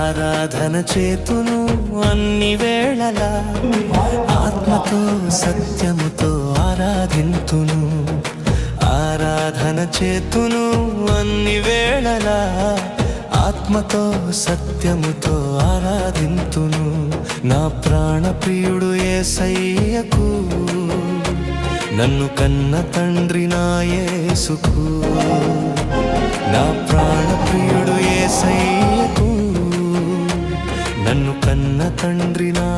ఆరాధన చేతును అన్ని వేళలా, ఆత్మతో సత్యముతో ఆరాధింతును. ఆరాధన చేతును అన్ని వేళలా, ఆత్మతో సత్యముతో ఆరాధింతును. నా ప్రాణ ప్రియుడు యేసయ్యకు, నన్ను కన్న తండ్రి నా యేసుకు. నా ప్రాణ ప్రియుడు యేసయ్యకు, నన్ను కన్న తండ్రి నా